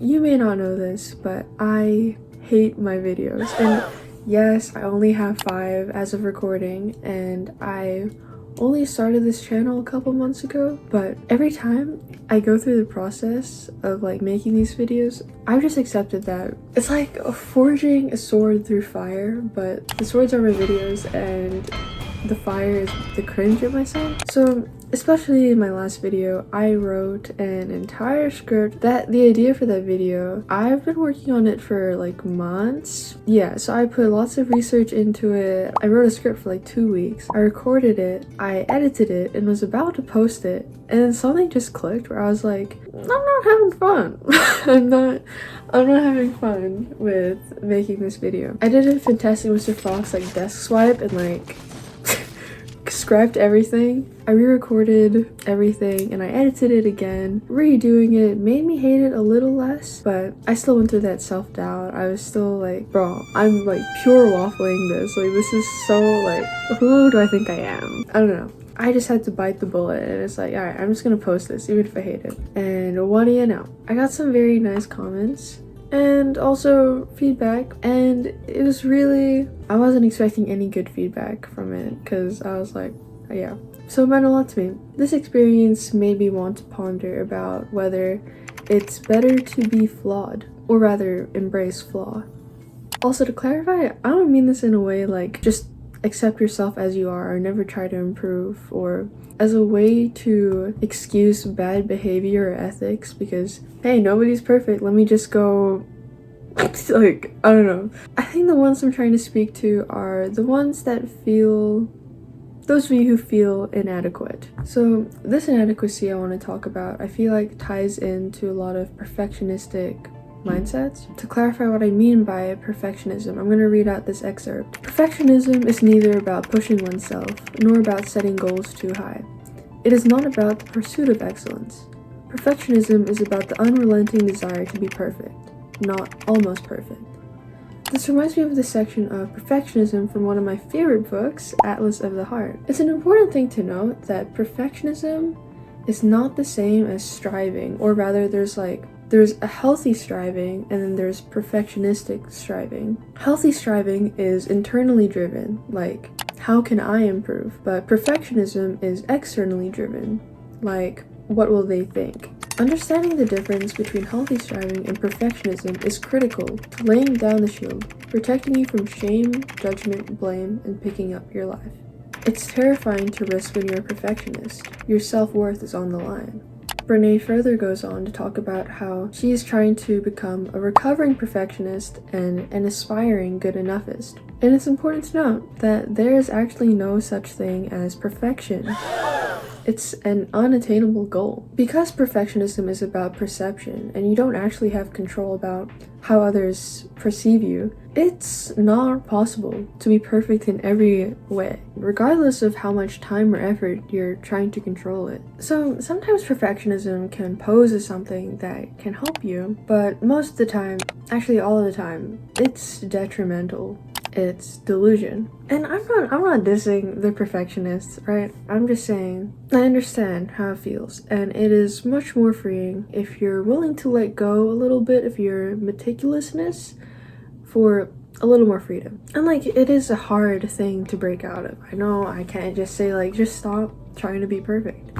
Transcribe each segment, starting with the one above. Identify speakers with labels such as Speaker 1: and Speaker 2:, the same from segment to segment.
Speaker 1: you may not know this, but I hate my videos. And yes, I only have 5 as of recording, and I only started this channel a couple months ago, but every time I go through the process of like making these videos, I've just accepted that it's like forging a sword through fire, but the swords are my videos and the fire is the cringe at myself. So especially in my last video, I wrote an entire script. The idea for that video, I've been working on it for like months. Yeah, so I put lots of research into it. I wrote a script for like 2 weeks. I recorded it, I edited it, and was about to post it. And then something just clicked where I was like, I'm not having fun. I'm not having fun with making this video. I did a Fantastic Mr. Fox like desk swipe and like scrapped everything. I re-recorded everything and I edited it again. Redoing it made me hate it a little less, but I still went through that self-doubt. I was still like, bro, I'm like pure waffling this. Like, this is so like, who do I think I am? I don't know. I just had to bite the bullet and it's like, alright, I'm just gonna post this even if I hate it. And what do you know? I got some very nice comments and also feedback, and it was really, I wasn't expecting any good feedback from it because I was like, yeah. So it meant a lot to me. This experience made me want to ponder about whether it's better to be flawed, or rather embrace flaw. Also, to clarify, I don't mean this in a way like just accept yourself as you are or never try to improve, or as a way to excuse bad behavior or ethics because, hey, nobody's perfect, let me just go like, I don't know. I think the ones I'm trying to speak to are the ones that feel, those of you who feel inadequate. So this inadequacy I want to talk about, I feel like ties into a lot of perfectionistic mindsets. To clarify what I mean by perfectionism, I'm going to read out this excerpt. Perfectionism is neither about pushing oneself nor about setting goals too high. It is not about the pursuit of excellence. Perfectionism is about the unrelenting desire to be perfect, not almost perfect. This reminds me of the section of perfectionism from one of my favorite books, Atlas of the Heart. It's an important thing to note that perfectionism is not the same as striving, or rather there's a healthy striving and then there's perfectionistic striving. Healthy striving is internally driven, like, how can I improve? But perfectionism is externally driven, like, what will they think? Understanding the difference between healthy striving and perfectionism is critical to laying down the shield, protecting you from shame, judgment, blame, and picking up your life. It's terrifying to risk when you're a perfectionist. Your self-worth is on the line. Browne further goes on to talk about how she is trying to become a recovering perfectionist and an aspiring good enoughist. And it's important to note that there is actually no such thing as perfection. It's an unattainable goal. Because perfectionism is about perception and you don't actually have control about how others perceive you, it's not possible to be perfect in every way, regardless of how much time or effort you're trying to control it. So sometimes perfectionism can pose as something that can help you, but most of the time, actually all of the time, it's detrimental. It's delusion. And I'm not dissing the perfectionists, right? I'm just saying I understand how it feels, and it is much more freeing if you're willing to let go a little bit of your meticulousness for a little more freedom. And like, it is a hard thing to break out of. I know I can't just say like, just stop trying to be perfect.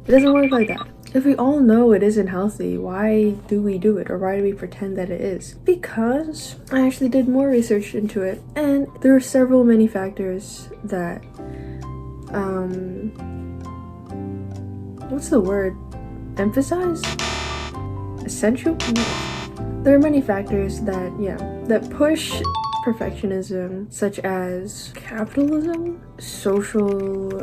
Speaker 1: It doesn't work like that. If we all know it isn't healthy, why do we do it, or why do we pretend that it is? Because I actually did more research into it, and there are many factors that, what's the word? Emphasize? Essential? There are many factors that push perfectionism, such as capitalism, social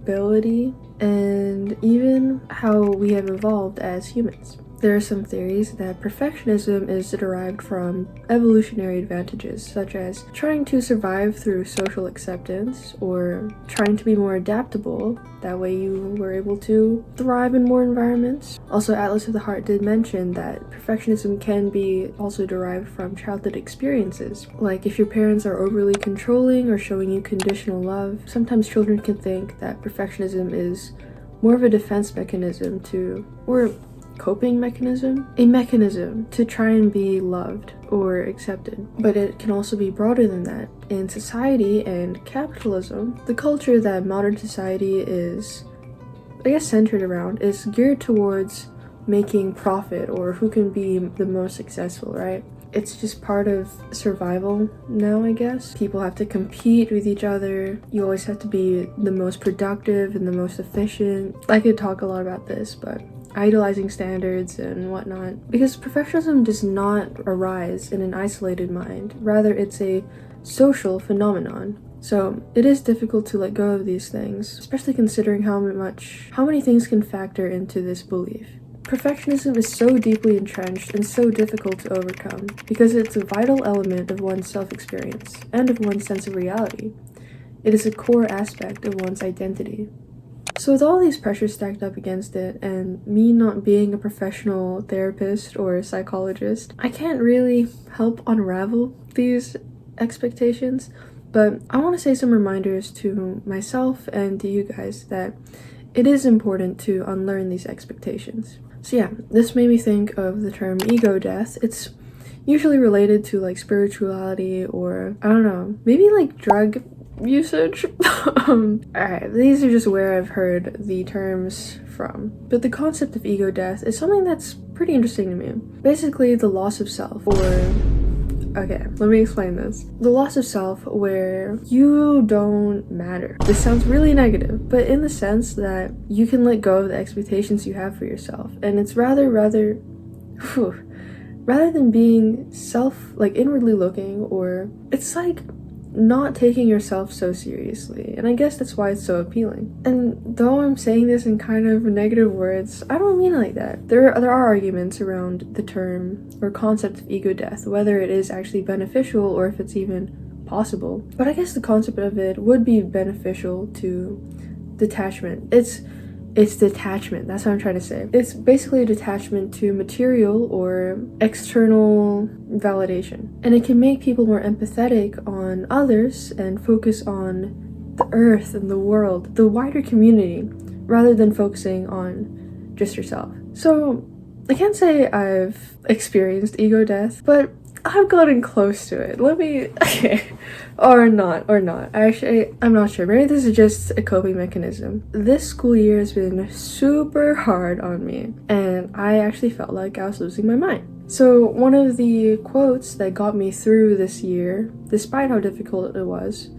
Speaker 1: ability, and even how we have evolved as humans. There are some theories that perfectionism is derived from evolutionary advantages, such as trying to survive through social acceptance or trying to be more adaptable. That way you were able to thrive in more environments. Also, Atlas of the Heart did mention that perfectionism can be also derived from childhood experiences. Like if your parents are overly controlling or showing you conditional love, sometimes children can think that perfectionism is more of a defense mechanism to, or coping mechanism, a mechanism to try and be loved or accepted. But it can also be broader than that. In society and capitalism, the culture that modern society is, I guess, centered around is geared towards making profit or who can be the most successful, right? It's just part of survival now, I guess. People have to compete with each other. You always have to be the most productive and the most efficient. I could talk a lot about this, but idolizing standards and whatnot. Because perfectionism does not arise in an isolated mind. Rather, it's a social phenomenon. So it is difficult to let go of these things, especially considering how many things can factor into this belief. Perfectionism is so deeply entrenched and so difficult to overcome because it's a vital element of one's self-experience and of one's sense of reality. It is a core aspect of one's identity. So with all these pressures stacked up against it, and me not being a professional therapist or a psychologist, I can't really help unravel these expectations, but I want to say some reminders to myself and to you guys that it is important to unlearn these expectations. So yeah, this made me think of the term ego death. It's usually related to like spirituality or, I don't know, maybe like drug usage. Alright, these are just where I've heard the terms from. But the concept of ego death is something that's pretty interesting to me. Basically, the loss of self, or okay, let me explain this. The loss of self where you don't matter. This sounds really negative, but in the sense that you can let go of the expectations you have for yourself. And it's rather than being inwardly looking, or it's like not taking yourself so seriously. And I guess that's why it's so appealing. And though I'm saying this in kind of negative words, I don't mean it like that. There are arguments around the term or concept of ego death, whether it is actually beneficial or if it's even possible. But I guess the concept of it would be beneficial to detachment. It's detachment, that's what I'm trying to say. It's basically a detachment to material or external validation. And it can make people more empathetic on others and focus on the earth and the world, the wider community, rather than focusing on just yourself. So I can't say I've experienced ego death, but I've gotten close to it. Okay. Or not. Actually, I'm not sure. Maybe this is just a coping mechanism. This school year has been super hard on me, and I actually felt like I was losing my mind. So one of the quotes that got me through this year, despite how difficult it was,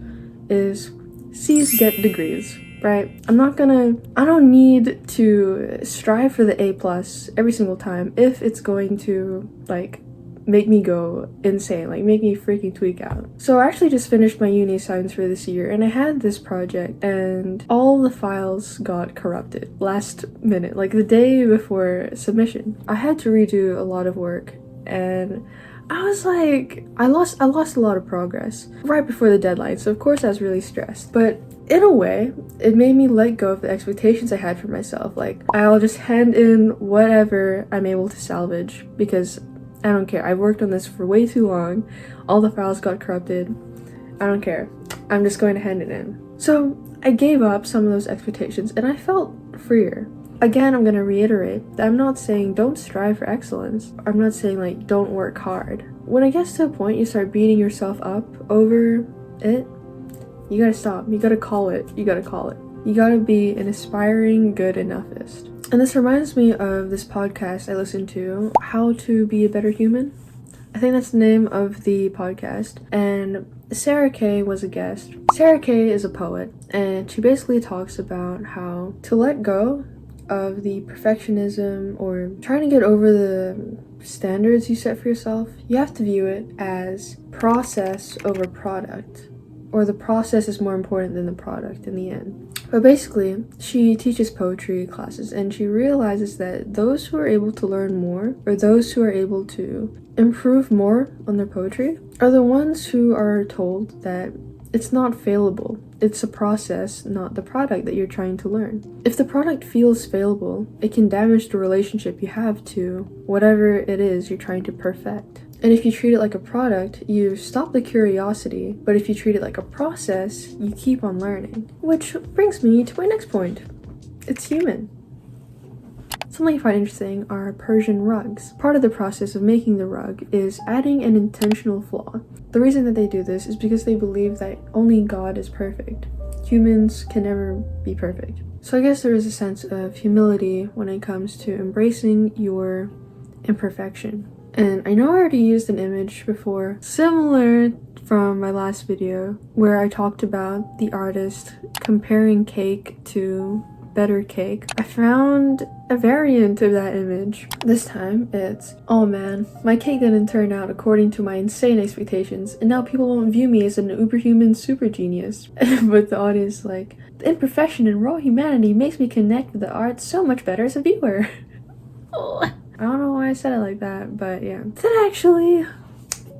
Speaker 1: is C's get degrees, right? I don't need to strive for the A+ every single time if it's going to, make me go insane, make me freaking tweak out. So I actually just finished my uni assignments for this year, and I had this project, and all the files got corrupted last minute, the day before submission. I had to redo a lot of work, and I was like, I lost a lot of progress right before the deadline, so of course I was really stressed. But in a way, it made me let go of the expectations I had for myself. I'll just hand in whatever I'm able to salvage, because I don't care. I've worked on this for way too long. All the files got corrupted. I don't care. I'm just going to hand it in. So I gave up some of those expectations and I felt freer. Again, I'm going to reiterate that I'm not saying don't strive for excellence. I'm not saying don't work hard. When it gets to a point you start beating yourself up over it, you gotta stop. You gotta call it. You gotta be an aspiring good enoughist. And this reminds me of this podcast I listened to, How to Be a Better Human. I think that's the name of the podcast. And Sarah Kay was a guest. Sarah Kay is a poet, and she basically talks about how to let go of the perfectionism or trying to get over the standards you set for yourself. You have to view it as process over product, or the process is more important than the product in the end. But basically, she teaches poetry classes, and she realizes that those who are able to learn more, or those who are able to improve more on their poetry, are the ones who are told that it's not failable. It's a process, not the product that you're trying to learn. If the product feels failable, it can damage the relationship you have to whatever it is you're trying to perfect. And if you treat it like a product, you stop the curiosity, but if you treat it like a process, you keep on learning. Which brings me to my next point. It's human. Something I find interesting are Persian rugs. Part of the process of making the rug is adding an intentional flaw. The reason that they do this is because they believe that only God is perfect. Humans can never be perfect. So I guess there is a sense of humility when it comes to embracing your imperfection. And I know I already used an image before, similar from my last video, where I talked about the artist comparing cake to better cake. I found a variant of that image. This time it's, oh man, my cake didn't turn out according to my insane expectations, and now people won't view me as an uberhuman super genius. But the audience is like, the imperfection and raw humanity makes me connect with the art so much better as a viewer. Oh. I don't know why I said it like that, but yeah. That actually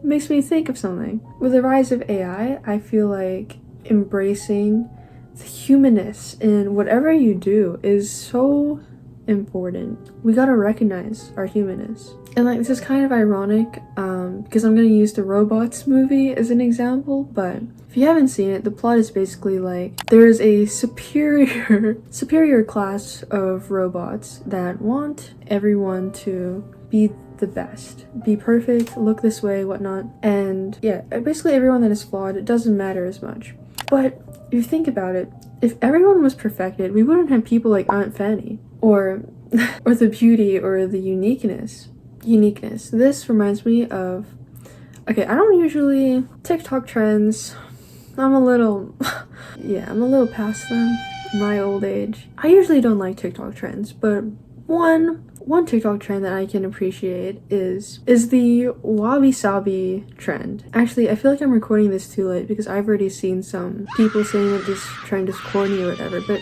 Speaker 1: makes me think of something. With the rise of AI, I feel like embracing the humanness in whatever you do is so important. We gotta recognize our humanness. And like, this is kind of ironic, because I'm gonna use the Robots movie as an example, but if you haven't seen it, the plot is basically like, there is a superior class of robots that want everyone to be the best, be perfect, look this way, whatnot, and yeah, basically everyone that is flawed, it doesn't matter as much. But if you think about it, if everyone was perfected, we wouldn't have people like Aunt Fanny, or the beauty or the uniqueness. This reminds me of, okay, I don't usually TikTok trends. I'm a little past them, my old age. I usually don't like TikTok trends, but one TikTok trend that I can appreciate is the wabi sabi trend. Actually, I feel like I'm recording this too late because I've already seen some people saying that this trend is corny or whatever, but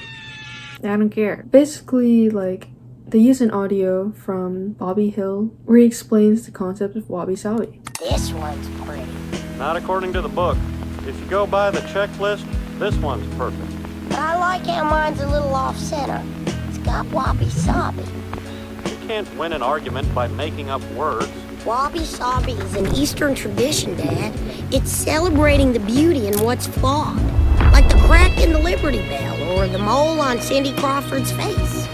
Speaker 1: I don't care. Basically, like, they use an audio from Bobby Hill where he explains the concept of wabi sabi.
Speaker 2: This one's pretty.
Speaker 3: Not according to the book. If you go by the checklist, this one's perfect.
Speaker 2: But I like how mine's a little off-center. It's got wabi-sabi.
Speaker 3: You can't win an argument by making up words.
Speaker 2: Wabi-sabi is an Eastern tradition, Dad. It's celebrating the beauty in what's flawed. Like the crack in the Liberty Bell or the mole on Cindy Crawford's face.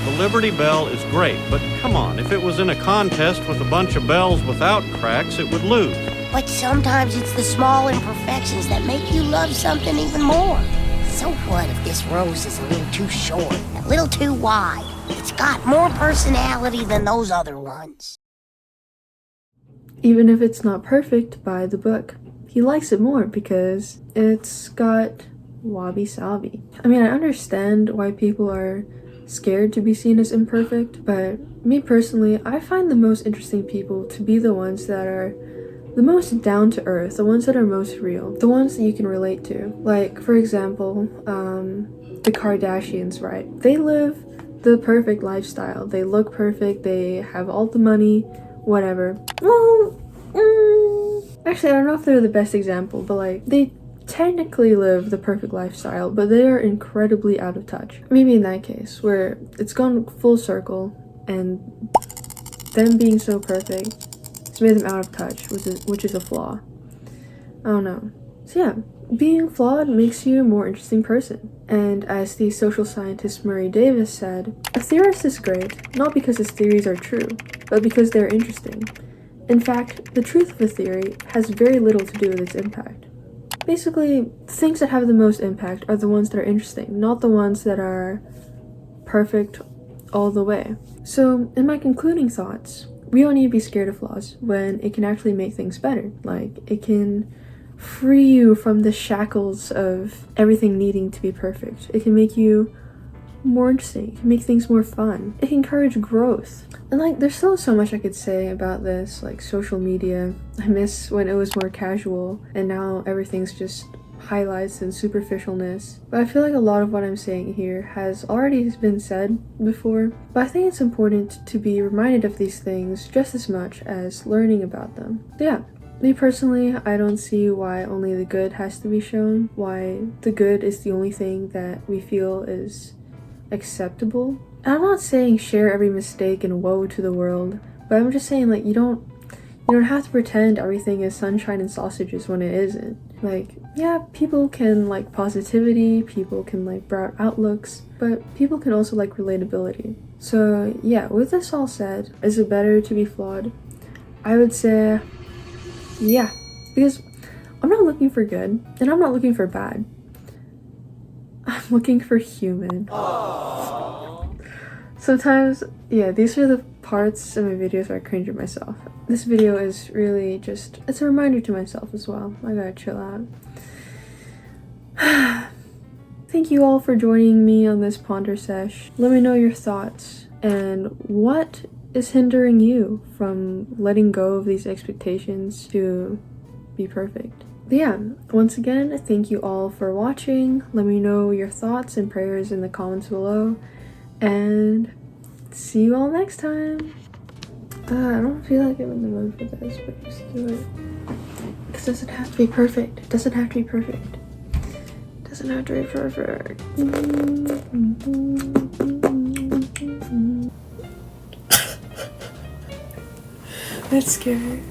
Speaker 3: The Liberty Bell is great, but come on, if it was in a contest with a bunch of bells without cracks, it would lose.
Speaker 2: But sometimes it's the small imperfections that make you love something even more. So what if this rose is a little too short, a little too wide? It's got more personality than those other ones.
Speaker 1: Even if it's not perfect by the book, he likes it more because it's got wabi-sabi. I mean, I understand why people are scared to be seen as imperfect, but me personally, I find the most interesting people to be the ones that are the most down to earth, the ones that are most real, the ones that you can relate to. Like, for example, the Kardashians, right? They live the perfect lifestyle. They look perfect, they have all the money, whatever. Well, actually, I don't know if they're the best example, but like, they technically live the perfect lifestyle, but they are incredibly out of touch. Maybe in that case, where it's gone full circle, and them being so perfect, it's made them out of touch, which is a flaw. I don't know. So yeah, being flawed makes you a more interesting person. And as the social scientist Murray Davis said, a theorist is great, not because his theories are true, but because they're interesting. In fact, the truth of a theory has very little to do with its impact. Basically, things that have the most impact are the ones that are interesting, not the ones that are perfect all the way. So, in my concluding thoughts, we don't need to be scared of flaws when it can actually make things better. Like, it can free you from the shackles of everything needing to be perfect. It can make you more interesting. It can make things more fun. It can encourage growth. And like, there's still so much I could say about this, like social media. I miss when it was more casual, and now everything's just highlights and superficialness. But I feel like a lot of what I'm saying here has already been said before, but I think it's important to be reminded of these things just as much as learning about them. Yeah, me personally, I don't see why only the good has to be shown, why the good is the only thing that we feel is acceptable. And I'm not saying share every mistake and woe to the world, but I'm just saying, like, you don't have to pretend everything is sunshine and sausages when it isn't. Like, yeah, people can like positivity, people can like broad outlooks, but people can also like relatability. So yeah, with this all said, is it better to be flawed? I would say yeah, because I'm not looking for good and I'm not looking for bad. I'm looking for human. Sometimes, yeah, these are the parts of my videos where I cringe at myself. This video is really just, it's a reminder to myself as well. I gotta chill out. Thank you all for joining me on this ponder sesh. Let me know your thoughts and what is hindering you from letting go of these expectations to be perfect. But yeah, once again, thank you all for watching. Let me know your thoughts and prayers in the comments below. And see you all next time. I don't feel like I'm in the mood for this, but just do it. This doesn't have to be perfect. It doesn't have to be perfect. It doesn't have to be perfect. That's scary.